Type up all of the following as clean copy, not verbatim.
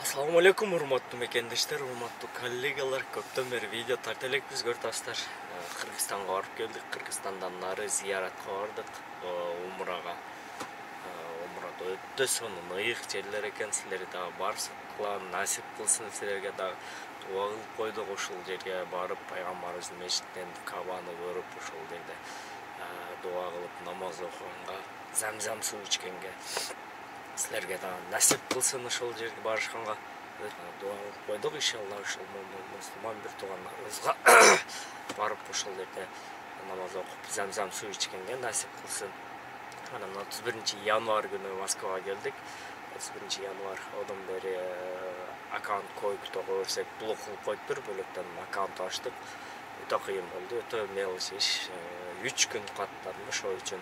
Assalamu alaikum урматтуу мекендештер, урматтуу коллегалар. Көптөн бери видео тарта элекпиз, көрүп Кыргызстанга барып келдик. Кыргызстандан нары зыяратка бардык, умурага. Умурада өтө сонун ыйык жерлер экен. Силер дагы барсаңар, насип кылсын силерге дагы. Дуа кылып койдук ушул жерге барып, пайгамбарыбыздын мечитинен Кабаны көрүп, ушул жерде дуа кылып намаз окуганга, замзам суу ичкенге. Силерге дагы насип кылсын ошол жерге барышканга. Дуа кылып койдук, иншалла ошол мусулман бир туугандарыбызга барып ошол жерде намаз окуп, замзам суу ичкенге насип кылсын. Анан 31-январь күнү Москвага келдик. 31-январь одан бери аккаунт коюп берсек блок кылып коюптур, бөлөктөн аккаунт ачтык. Өтө кыйын болду, өтө мелочь иш. 3 күн каттадым ошол үчүн.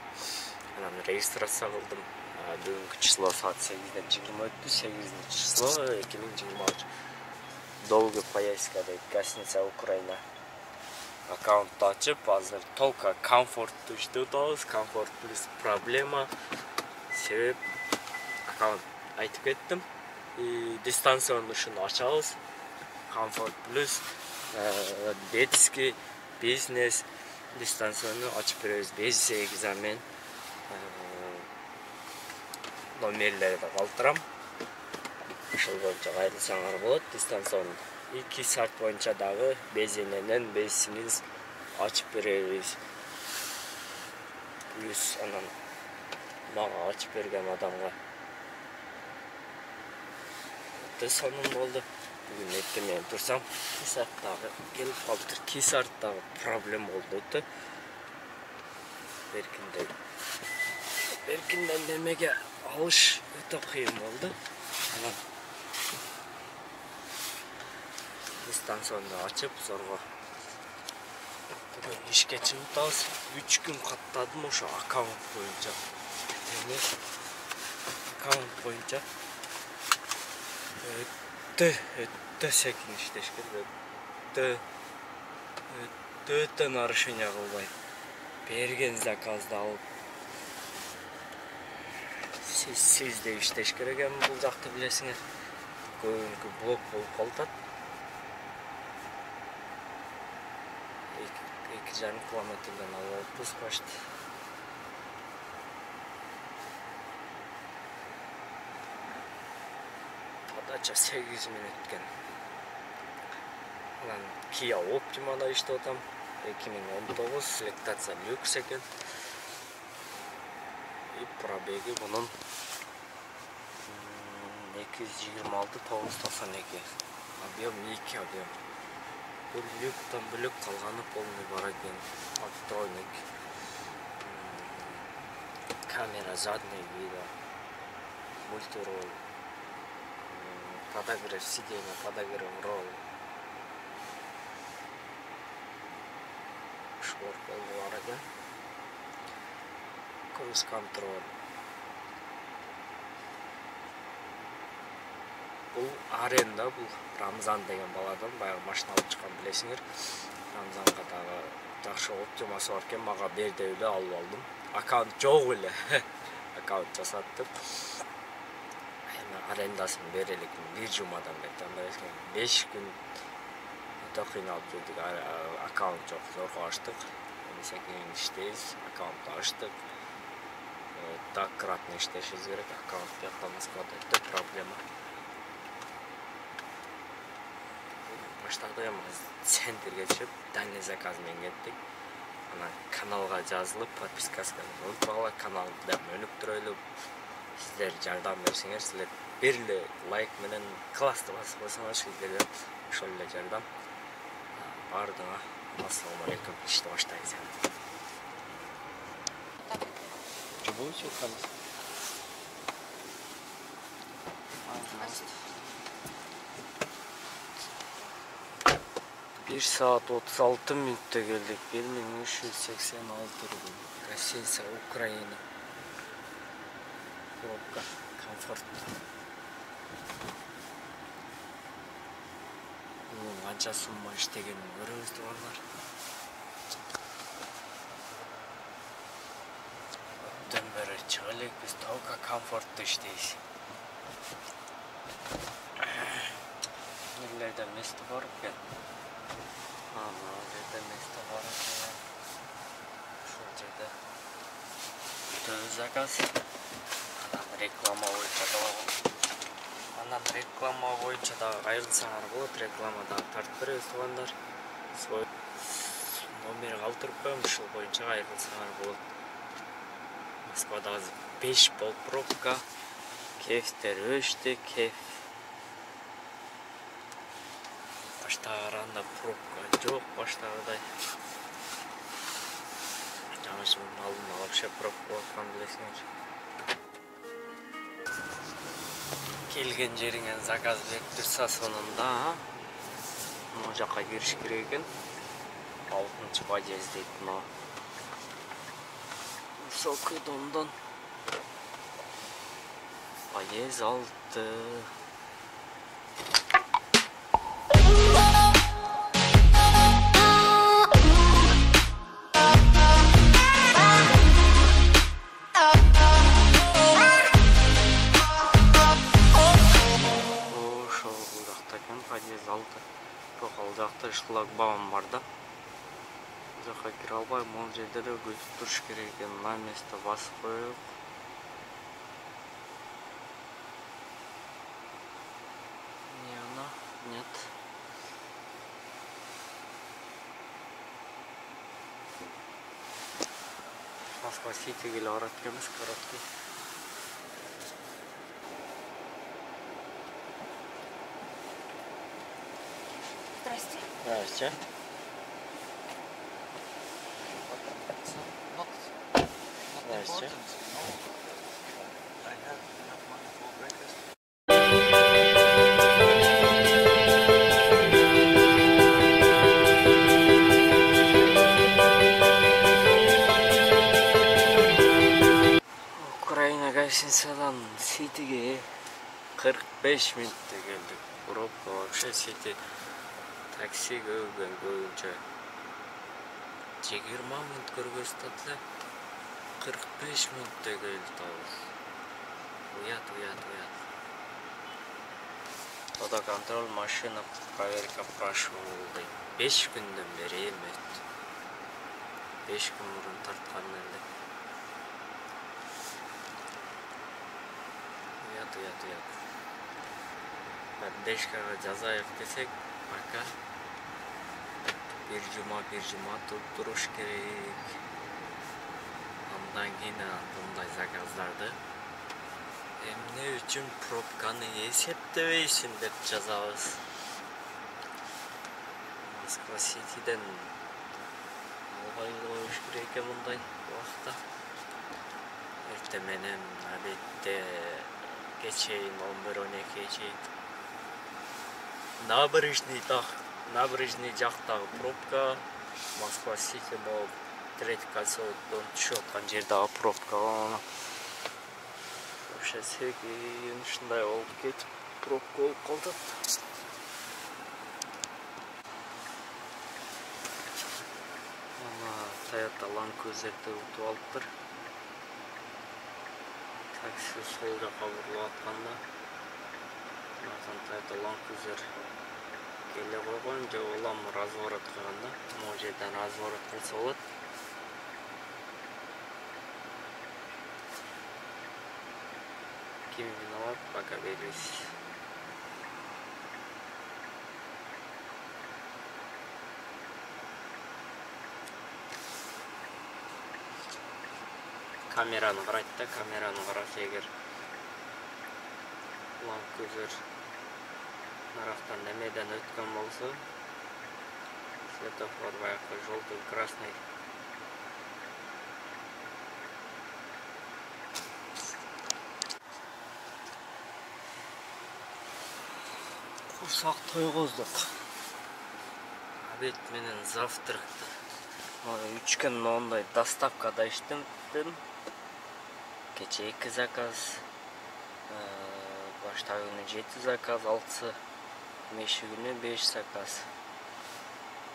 Анан регистрация кылдым. Бүгүнкү число саат 8-ден 20 өттү. 8-число 2023. Долгая поездка дейт, гостиница Украина. Аккаунт ачып, азыр только комфортту иштеп атабыз. Комфорт плюс проблема. Себеп аккаунт айтып кеттим. Дистанционный ушуну ачабыз. Комфорт плюс детский бизнес дистанционный ачып беребиз. Без экзамен. Номерлерди калтырам. Ошол боюнча кайрылсаңар болот. Дистанционный 2 саат боюнча дагы безененен безсиңиз ачып беребиз. Плюс анан мага ачып берген адамга өтө сонун болду. Бүгүн эртең турсам 2 саат дагы келип калыптыр. 2 саат дагы проблема болду өтө. Беркинден немеге алыш өтө кыйын болду. Анан дистанционду ачып, зорго бүгүн ишке чыгып атабыз. 3 күн каттадым ошо аккаунт боюнча. Аккаунт боюнча өтө секин иштеш керек. Өтө нарушение кылбай берген заказды алып сиз де иштеш керек эми бул жакты билесиңер. Көбүнкү блок болуп калат. 2,5 километрден алып почти. Подача 8 мүнөт экен. Анан Kia Optima'da иштеп атам. 2019 селектация люкс экен. И пробеги bunun 226,992. Объем 2 объем. Бұл люктан бөлек қалғаны полный бар екен. Автроник. Камера задний вида. Мультирол. Подогрев сиденья, подогрев ролл. Шворкол бар екен. Круз-контроль. Бұл аренда, бұл Рамзан деген баладан баягы машина алып чыккан билесиңер. Рамзанга дагы жакшы Optima'сы бар экен, мага бер деп эле алып алдым. Аккаунт жок эле. Аккаунт жасаттым. Эми арендасын берелик бир жумадан бери. 5 күн өтө кыйналып жүрдүк. Аккаунт жок, зорго ачтык. Эми секин иштейбиз, аккаунт ачтык. Так кратно иштешибиз керек. Аккаунт бияка Москвада өтө проблема. Баштарда эми центрге чыгып, дальний заказ менен кеттик. Анан каналга жазылып, подпискаска унутпагыла, каналды да өнүк турайлы. Сиздер жардам берсеңер, силер бир эле лайк менен класс басып койсоңор, сиздерден ошол эле жардам. Бардыгыңа ассаламу алейкум, ишти баштайбыз. Рабочий канал. 1 saat 36 minutта келдик. 1386 рубль. Гостиница Украина. Пробка. Комфорт. Канча сумма иштегенин көрөбүз туугандар. Өттөн бери чыга элекпиз, только комфортто иштейбиз. место бар екен. Ана жерде место бар екен. Ушул жерде өтөбүз заказ. Анан реклама боюнча дагы кайрылсаңар болот. Рекламадан тартып беребиз туугандар. Свой номер калтырып коем, ушул боюнча кайрылсаңар болот. Москвада 5 бол пробка. Кефтер өчтү, кеф. Баштаганда пробка жок, баштагыдай. Жаңы жылдын алдында вообще пробка болуп билесиңер. Келген жериңен заказ берип турса сонунда мына жакка кириш керек экен. 6-чы подъезд дейт мына. Высокий домдон подъезд 6. Подъезд 6. Бирок ал жакта шлагбаум бар да. Бул жака кире албайм, могул жерде эле күтүп туруш керек экен. Мына место басып коелук. Не она? Нет. Москва Сити келе барат экенбиз, короткий. Здрасте. Здрасте. Здрасте. Украина гостиницадан Ситиге 45 минутта келдик. Пробка вообще Сити. Такси көбүнчө 20 минут көргөзүп эле 45 минутта келди табыз. Уят. Тода контроль машина проверка прошел. 5 күндөн бери эмет. 5 күн мурун тарткан эле. Уят. Поддержкага жазайык десек, пока bir cuma turuş gerek. Ondan yine bunday zakazlardı. Ne üçün probkanı eseptebeysin dep жазабыз. Moskva City'den alбай коюш керек экен мындай убакытта. Эртең менен обедте кечейин 11-12 чейин. Набережный жактагы пробка, Москва Сити могул третий кольцодон түшүп аткан жердагы пробка. Вообще сегин ушундай болуп кетип, пробка болуп калдык. Ана Toyota Land Cruiser'ди утуп алыптыр. Такси сол жака бурулуп атканда. Toyota Land Cruiser келе койгон, же улам разворот кылганда, могул жерден разворот кылса болот. Ким виноват, пока беребиз. Камераны карайт да, камераны караса эгер Land Cruiser нарактан немеден өткөн болсо, светофор баягы желтый, красный. Курсак тойгоздук. Обед менен завтракты. 3 күн мондай доставкада иштедим. Кече 2 заказ. Баштагы күнү 7 заказ, 6 меши күнү 5 заказ.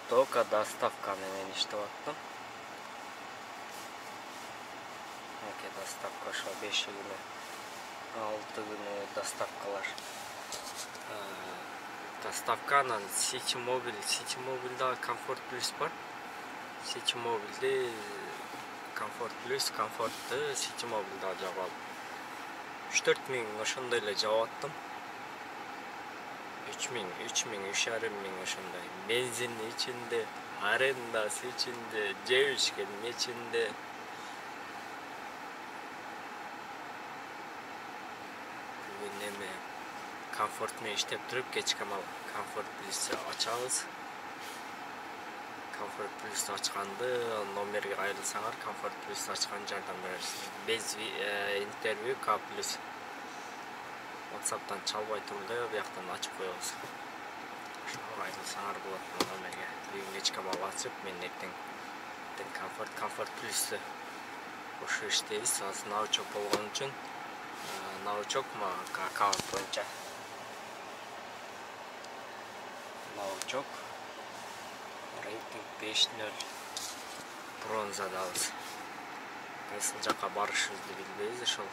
Только доставка менен иштеп аттым. Доставка ошо 5 күнү, 6 күнү доставкалар. доставка анан City Mobile'da Comfort Plus бар. City Mobile'de Comfort Plus, Comfort'ты City Mobile'da жаап алып 3-4 миң ошондой эле жаап аттым. 3 миң, 3,5 миң ошондой. Бензин ичинде, арендасы ичинде, жеп ичкен ичинде. Бүгүн эме Comfort менен иштеп туруп, кечке мал Comfort Plus'ты ачабыз. Comfort Plus ачканды номерге айрылсаңар, Comfort Plus ачкан жардам беребиз. Без интервью K+. WhatsApp'tan чалбай тургула, бияктан ачып коебуз. Ошого айрылсаңар болот номерге. Бүгүн кечке мал ачып, мен эртең Comfort Plus'ты ошо иштейбиз. Азыр научок болгон үчүн научок мага аккаунт боюнча. Научок рейтинг 5-0 бронзадабыз. Кайсыл жака барышыбызды билбейбиз ошол.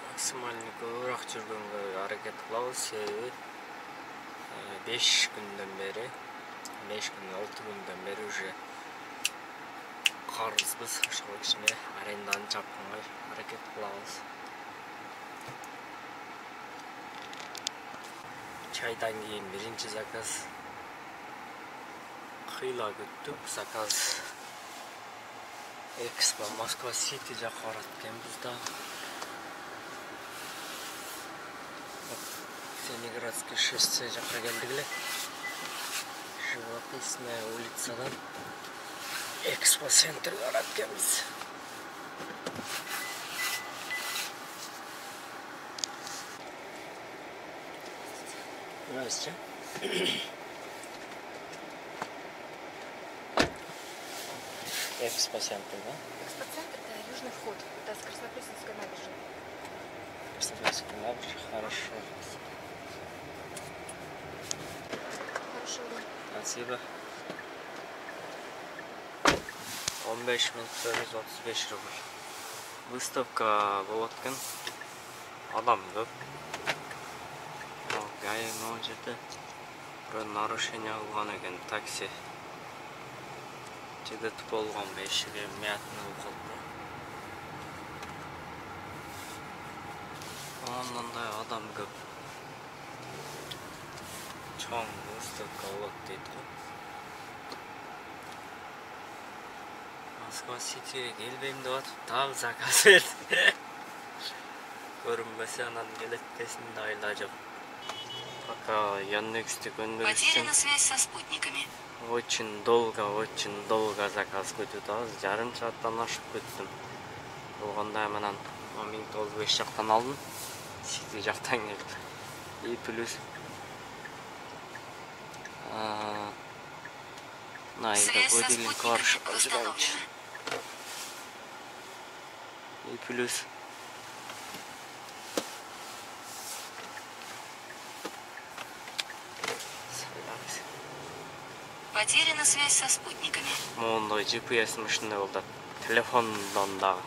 Максимальный көбүрөөк жүргөнгө аракет кылабыз, себеби 5 күндөн бери, 6 күндөн бери уже карызбыз. Ошого кичине аренданы жапканга аракет кылабыз. Чайдан кийин биринчи заказ. Кыйла күттүк заказ. Экспо Москва Сити жака барат экенбиз да. Цениградский шоссе жака келдик эле. Живописная улицадан Экспо центрге барат экенбиз. Здравствуйте. Экспо-центр, да? Экспоцентр — это южный вход. Это с Краснопресненской набережной. Краснопресненская набережная, хорошо. Хорошего дня. Спасибо. 15 минут 135 рубль. Выставка болот экен. Адам көп. Гаи могу жерде бирөө нарушение кылган экен, такси жедет болгон, бешиге мятный кылды. Анандай адам көп. Чоң выставка болот дейт го. Москва Ситиге келбейм деп атып, дагы заказ берди. Көрүнбөсө анан келет десин да айла жок. Пока Яндекс'те gönderirsem Потеряна связь со спутниками. очень долго заказ көтүп, жарым сааттан ашып көттүм. Болгондо менен 1095 жактан алдым. Сити жактан келди. И плюс Связь со спутниками восстановлена. И плюс Потеряна связь со спутниками. моундай GPS ушундай болду. Телефондон дагы.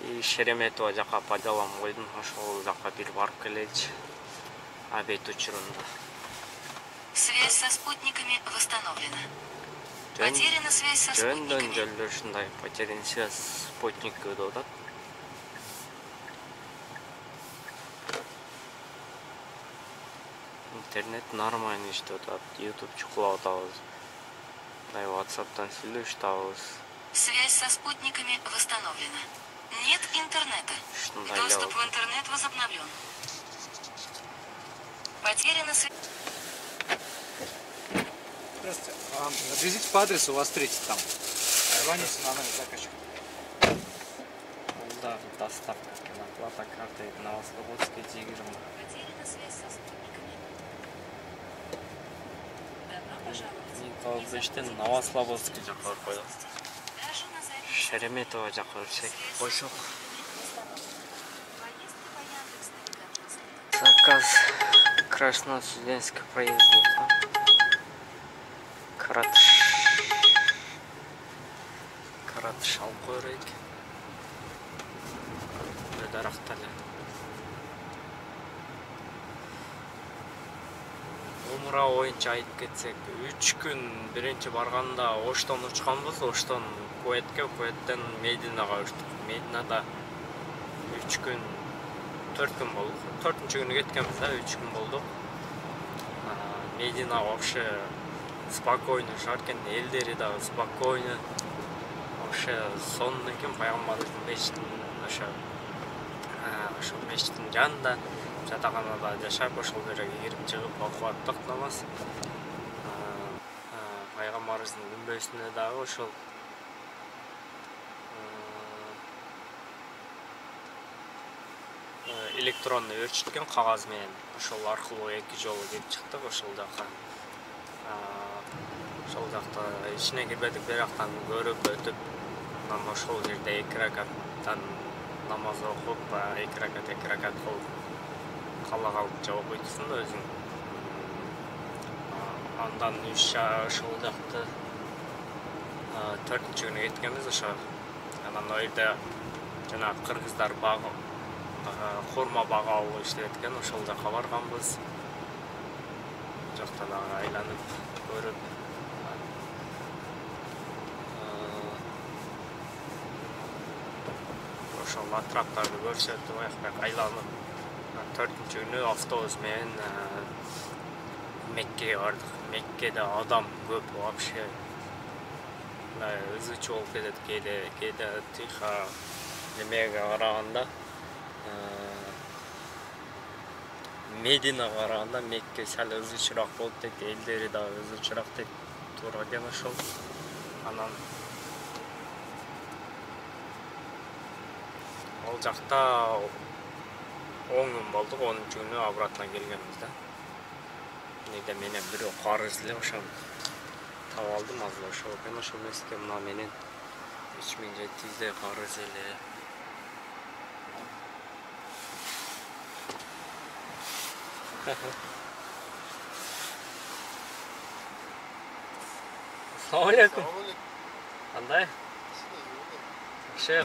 И Шереметово жака падалам койдум, ошол жака бир барып келеличи. Обед учурунда. Связь со спутниками восстановлена. Потеряна связь со спутниками. Жөн ушундай потеряна связь спутник деп атат. Интернет нормально иштеп атат. YouTube чукулап атабыз. Мындай WhatsApp'тан сүйлөшүп атабыз. Связь со спутниками восстановлена. Нет интернета. Доступ в интернет возобновлен. Потеряна связь. Здравствуйте. Отвезите по адресу, вас встретит там. Звоните на номер заказчика. Да, доставка. Оплата картой Новослободской 20. Потеряна связь со спутниками. Добро пожаловать. Николаевичтен Новослободский жака барып койдук. Даже на заре. Шереметово жака барсак койсок. Поездки по Яндекс.Навигатор. Заказ Красносуденский проездник. Каратыш тыш алып кое берейик. Даракта эле. Умра боюнча айтып кетсек, 3 күн биринчи барганда Оштон учканбыз. Оштон Куветке, Куветтен Мединага учтук. Мединада 3 күн, 4 күн болдук. 4-күнчү күнү кеткенбиз да, 3 күн болдук. Медина вообще спокойный шаар экен, элдери да спокойный. Вообще сонун экен, пайгамбарыбыздын мечитинин ошо мечиттин жанында жатаканада жашап, ошол жерге кирип чыгып окуп аттык намаз. Пайгамбарыбыздын күмбөзүнө дагы ошол электронный өрчүткөн кагаз менен ошол аркылуу 2 жолу кирип чыктык ошол жака. Ошол жакта ичине кирбедик, бир жактан көрүп өтүп, анан ошол жерде 2 ракаттан намаз окуп, 2 ракат кылып кала калып же окуйсуң өзүң. Андан ошол жакты 4-күнчү күнү кеткенбиз ошо. Анан ал жерде жана кыргыздар хурма бага алып иштеп экен, ошол жака барганбыз. Жакта дагы айланып көрүп, ошол атраптарды көрсөтүп, аяк айланып, 4-күнчү күнү автобус менен Меккеге бардык. Меккеде адам көп вообще. Ызычы болуп кетет кээде тихо немеге караганда. Мединага караганда Мекке сал ызычыраак болуп дейт, элдери да ызычыраак дейт. Туура экен ошол. Анан ал жакта 10 күн болдук, 10-күнчү күнү обратно келгенбиз да. Неде менен бирөө карыз эле ошону таап алдым, азыр ошол экен, ошол эмеске мына менен 3700 карыз эле. Assalamu alaikum. Кандай?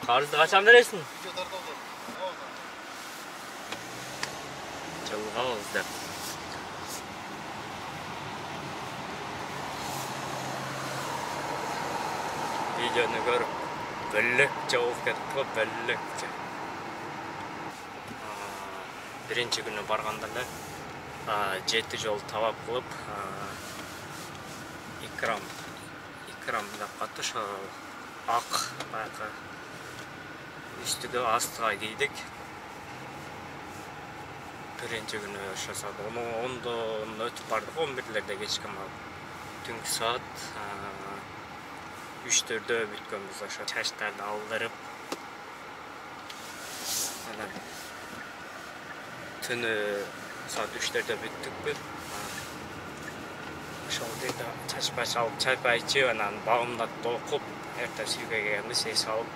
Карызды качан бересиң? Жылгабыз деп. Видеону көрүп, бөлөкчө болуп кетти го, бөлөкчө. Биринчи күнү барганда эле 7 жол табап кылып, икрам деп катты, ошо ак баягы үстүгө астыга кийдик. Биринчи күнү ошо саат 10-дон өтүп бардык, 11-лерде кечкен болуп. Түнкү саат 3-төрдө бүткөнбүз, ошо чачтарды алдырып. Анан түнү саат 3-төрдө бүттүкпү. Ошол жерде чач алып, чай ичип, анан багымдатып окуп, эртеси үйгө келгенбиз, эс алып,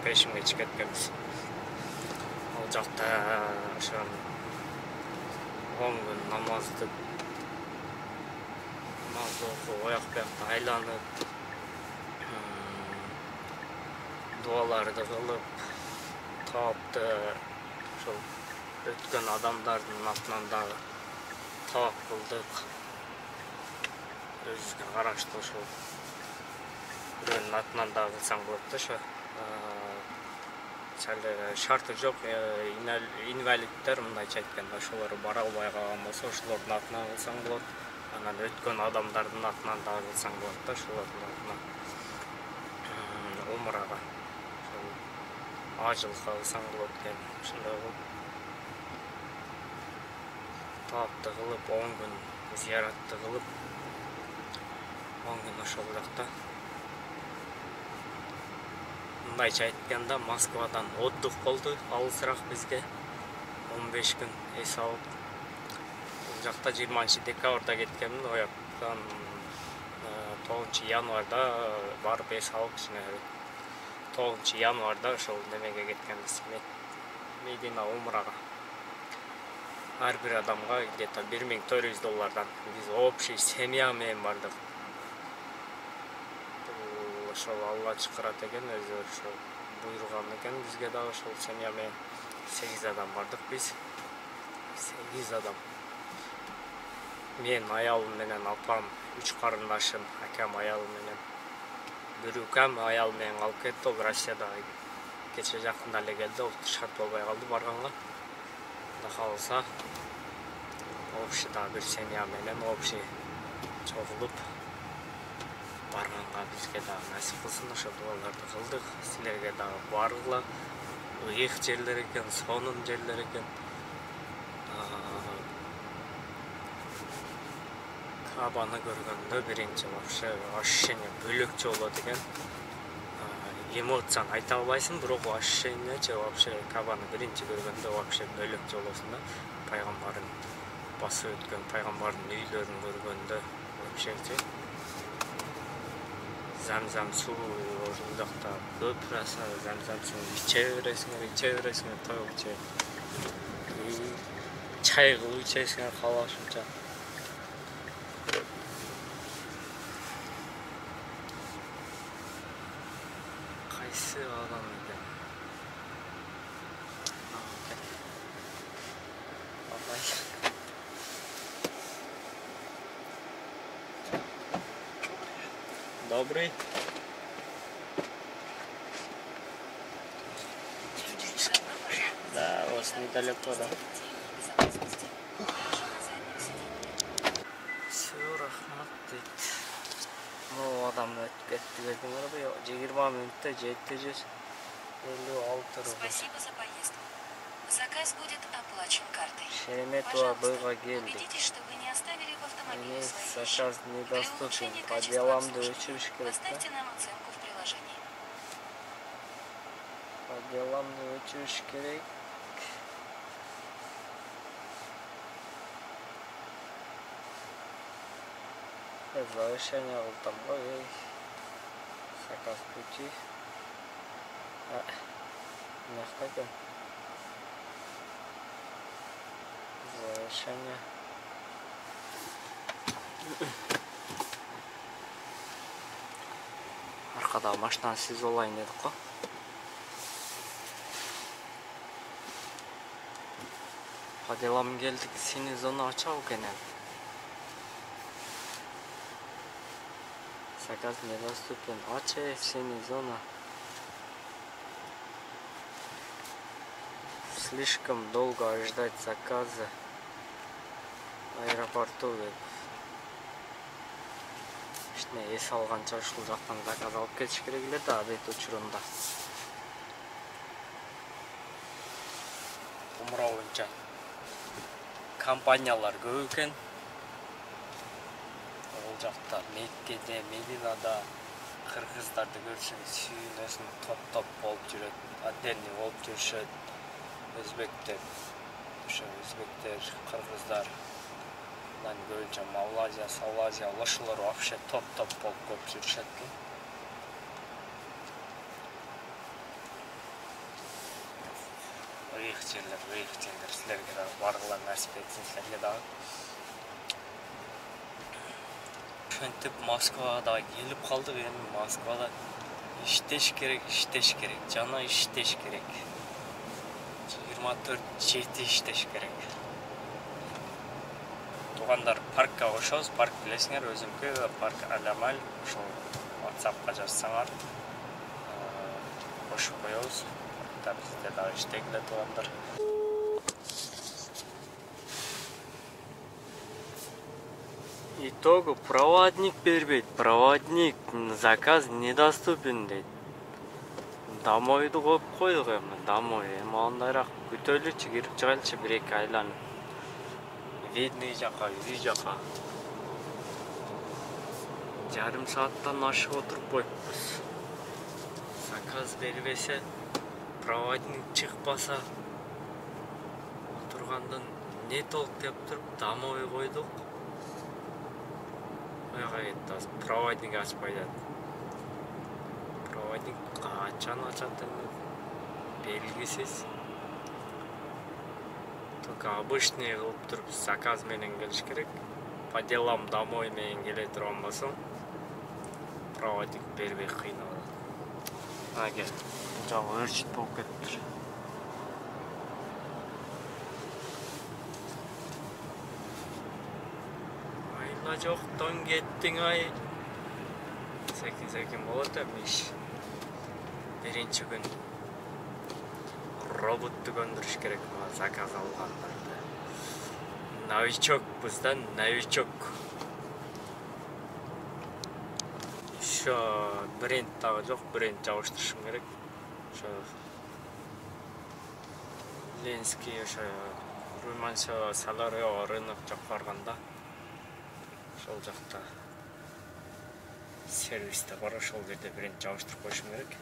пешимге чыгып кеткенбиз. Ал жакта ошо 10 күн намазды окуп, аяк биякта айланып, дуаларды кылып, таапты, ошол өткөн адамдардын атынан дагы таап кылдык. Өзүбүзгө караштуу ошол бирөөнүн атынан дагы кылсаң болот да, ошо шарты жок, инвалиддер мындайча айтканда, ошолор бара албай калган болсо, ошолордун атынан кылсаң болот. Анан өткөн адамдардын атынан дагы кылсаң болот да, ошолордун атынан умрага. Ажылыкка кылсаң болот экен, ошондой кылып. Таапты кылып, 10 күн зияратты кылып, 10 күн ошол жакта. Мындайча айтканда, Москвадан отдых болду, алысыраак бизге 15 күн эс алып. Бул жакта 20-декабрда кеткенмин, ояктан 9-январда барып эс алып, 9-январда ошол немеге кеткенбиз, Медина умрага. Ар бир адамга где-то $1400. Биз общий семья менен бардык. ошол алга чакырат экен, өзү ошол буйруган экен бизге дагы ошол семья менен 8 адам бардык биз. 8 адам. Мен аялым менен апам, 3 карындашым, акам аялы менен. Бир укам аял менен калып кетти, ол Россияда кече жакында эле келди, ол шарт болбой калды барганга. Кудай кааласа, общий да бир семья менен общий чогулуп барганга бизге дагы насип кылсын, ошол дуаларды кылдык. Силерге дагы баргыла. Ыйык жерлер экен, сонун жерлер экен. Кабаны көргөндө биринчи вообще ощущение бөлөкчө болот экен. Эмоцияны айта албайсың, бирок ощущениечи вообще Кабаны биринчи көргөндө вообще бөлөкчө болосуң да. Пайгамбардын басып өткөн, пайгамбардын үйлөрүн көргөндө вообще Замзам суу ошол жакта көп нерсе, замзам суу иче бересиңер, тоюп иче. Чай кылып ичесиңер каалашымча. Кайсы адам экен? Добрый. Да, у вас недалеко, да? Все, рахмат дейт. Могу адам өтүп кетти дедиңер бу, 20 мүнөттө жетти 156 рубль. Спасибо за поездку. Заказ будет оплачен картой. Шереметова Быга келди. Убедитесь, что вы не оставили в автомобиле свои вещи. Заказ недоступен. По делам өчүш керек, да? Поставьте нам оценку в приложении. По делам өчүш керек. Завышение кылдым го, заказ пути. Мынакта экен. Завышение. Аркада машинаны сиз олайын дедик го. По делам келдик, синий зона ачабы экен. Заказ недоступен. Аче, синий зона. Слишком долго ждать заказа. Аэропорту деп. Ишне эс алганча ушул жактан заказ алып кетиш керек эле да, адет учурунда. Умра боюнча компаниялар көп экен. Ол жакта Меккеде, Мединада кыргыздарды көрсөңүз сүйүнөсүң, топ болуп жүрөт, отдельный болуп жүрүшөт. Өзбектер, кыргыздар, анан көбүнчө Малайзия, Салазия, ошолор вообще топ болуп көп жүрүшөт экен. Ыйык жерлер, силерге дагы баргыла насип этсин, силерге дагы. Ошентип Москвага дагы келип калдык, эми Москвада иштеш керек, жана иштеш керек. 24/7 иштеш керек. Туугандар паркка кошобуз, парк билесиңер, өзүмкө парк Алямаль, ошол WhatsAppка жазсаңар, кошуп коебуз. Паркта бизде дагы иштегиле туугандар. Итогу проводник бербейт, проводник, заказ недоступен дейт. Домойду коюп койдук эми, домой. Эми андайраак күтөлүчү, кирип чыгайлычы, 1-2 айланып. Видный жака, үй жака. Жарым сааттан ашып отуруп коюппуз. Заказ бербесе, проводник чыкпаса, отургандан не толк деп туруп, домой койдук. Буяка кетти, проводник ачпай жатты. Проводник качан ачат эми белгисиз. Только обычный кылып туруп заказ менен келиш керек. По делам домой менен келе турган болсоң, проводник бербей кыйнап атат. Аге, жагы өрчүт болуп кетиптир. Айла жоктон кеттиң ай. Секин болот эми иш. Биринчи күн роботту көндүрүш керек мага заказ алгандарды. Новичокпуз да, новичок. Ошо бренд дагы жок, бренд жабыштырышым керек. Ошо Ленский, ошо Руманча, Саларио рынок жак барганда. Ошол жакта сервисте бар, ошол жерде бренд жабыштырып коюшум керек.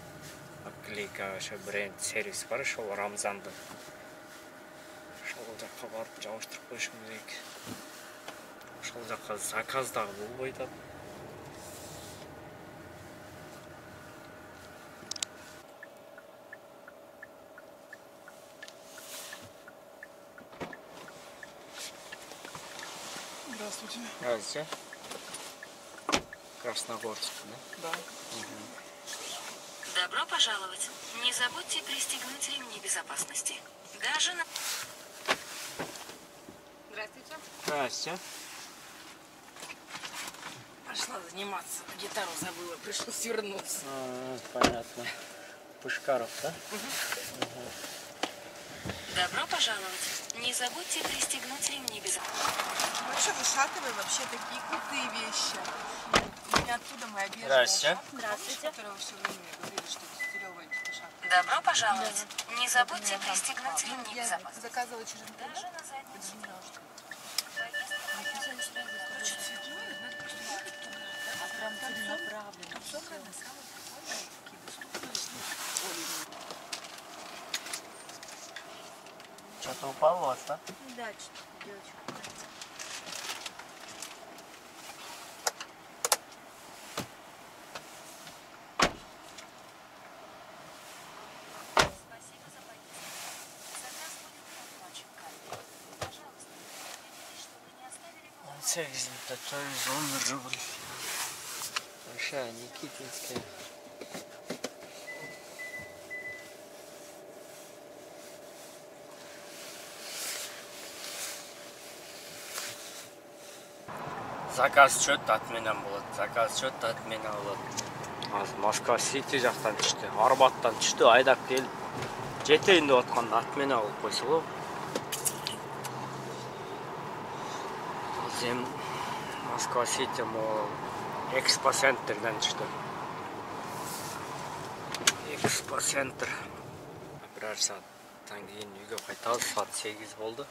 Аклейка, ошо бренд сервис бар, ошол Рамзанды. Ошол жакка барып жабыштырып коюшум керек. Ошол жакка заказ дагы болбой атат. Здравствуйте. Здравствуйте. Красногорск, да? Да. Добро пожаловать. Не забудьте пристегнуть ремни безопасности. Даже на... Здравствуйте. Здравствуйте. Пошла заниматься. Гитару забыла, пришлось вернуться. Понятно. Пушкаров, да? Добро пожаловать. Не забудьте пристегнуть ремни безопасности. Вообще вышатывай вообще такие крутые вещи. Не оттуда моя бежевая Здравствуйте. шапка, помнишь, которую вы все время говорили, что дистиллевая эта шапка. Добро пожаловать. Не забудьте пристегнуть ремни Я безопасности. заказывала через интернет. Даже на заднем сиденье. Прям целенаправленно. Высокая на самом прикольные, такие доступные. Что-то упало у вас, да? Да, что-то девочка. Спасибо за поездку. Заказ будет оплачен картой. Пожалуйста, убедитесь, что вы не оставили его. 810 рубль. Большая Никитинская. Заказ чөт отменен болот. Заказ чөт отменен болот. Азыр Москва Сити жактан түштү. Арбаттан түштү, айдап келип жетейин деп атканда отмена болуп койсо го. Азыр Москва Сити Экспо центрден түштү. Экспо центр. Бирер сааттан кийин үйгө кайтабыз. Саат 8 болду.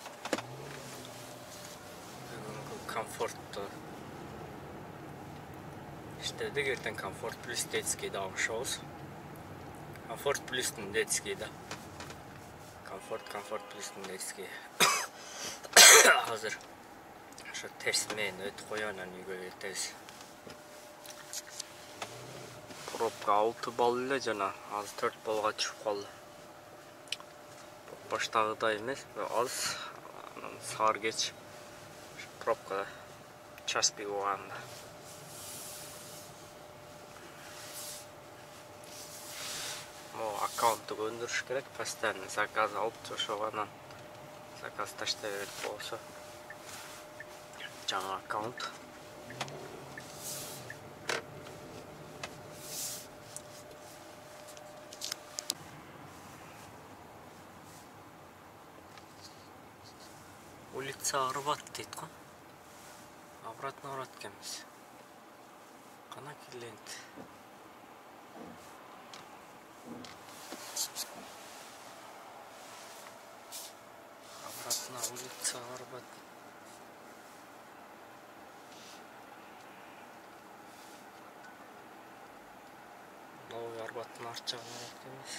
Бүгүнкү комфортту иштедик, эртең Комфорт плюс детский да окшобуз. Комфорт плюстун детский да. Комфорт плюстун детский. Азыр ошо тест менен өтүп коюп анан үйгө кетебиз. Пробка 6 балл эле жана азыр 4 баллга түшүп калды. Баштагыдай эмес, аз саар кеч пробка час пик болганда. Аккаунтту көндүрүш керек, постоянно заказ алып, ошого анан заказ таштай берет болсо. Жаңы аккаунт. Улица Арбат дейт го. Обратно барат экенбиз. Кана клиент. Обратно улица Арбат. Новый Арбаттын арт жагына барат экенбиз.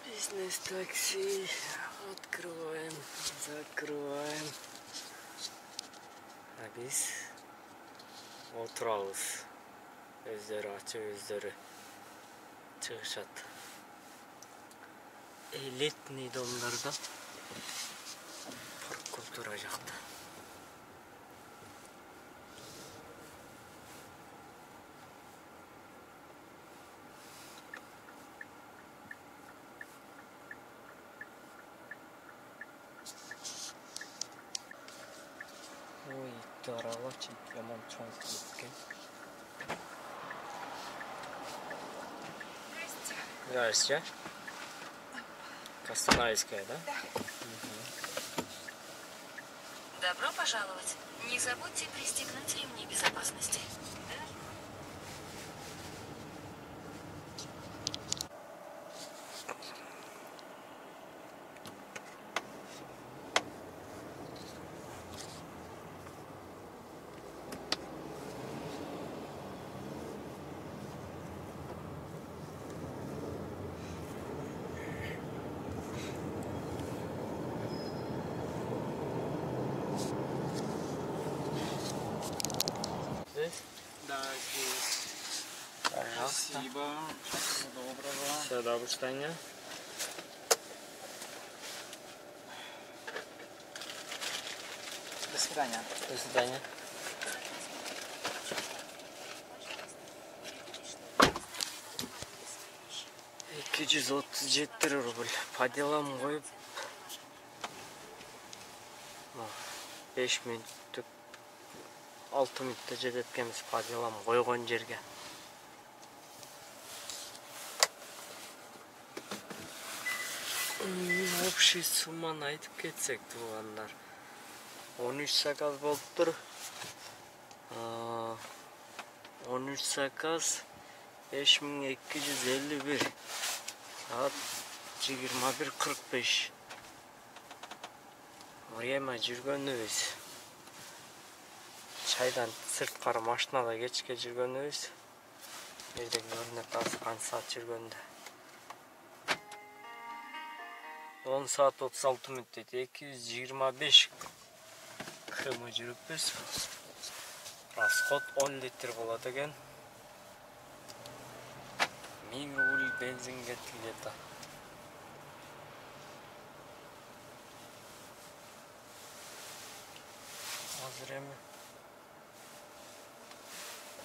Бизнес-такси. Открываем, закрываем. А биз отурабыз. өздері ачып өздері чыгышат. Летний домдарда парк культура жакта. Ой, дарала чейт яман чоң кеткен. Здрасте. Костанайская, да? Добро пожаловать. Не забудьте пристегнуть ремни безопасности. Здесь? Да, здесь. Пожалуйста. Спасибо. Всего доброго. Все, до свидания. До свидания. До свидания. Эки жүз отуз жети рубль. По делам коюп 5 мүнөттүк 6 мүнөттө жетет экенбиз по делам койгон жерге. Общий сумманы айтып кетсек, туугандар. 13 заказ болуптур. 13 заказ 5251. Saat 21:45. Время жүргөнүбүз. Чайдан сырткары машинада кечке жүргөнүбүз. Жерде көрүнөт азыр канча саат жүргөндө. 10 saat 36 minut deydi. 225 km жүрүппүз. Расход 10 литр болот экен. 1000 рубль бензин кетти где-то. Азыр эми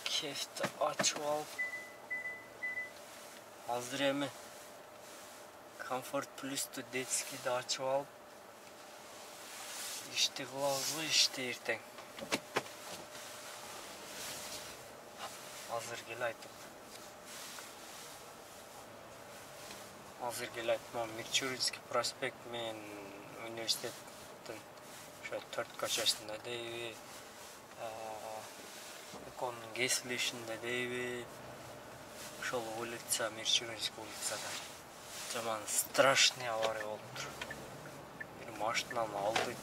кефти ачып алып, азыр эми Комфорт плюсту детскийди ачып алып, ишти кылабызбы, ишти эртең. Азыр келе айтып. Азыр келе айтмам, Мирчуринский проспект менен университеттин ошо 4 көчөсүндө дейби, Эконун кесилишинде дейби, ошол улица, Мирчуринский улицада. Жаман страшный авария болуптур. Бир машинаны алды.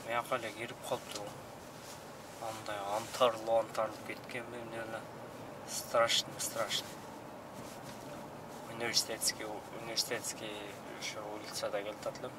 Мияка эле кирип калыптыр. Андай антарлып кеткен эмне эле. Страшный. Университетский ошо улицада келатат элем.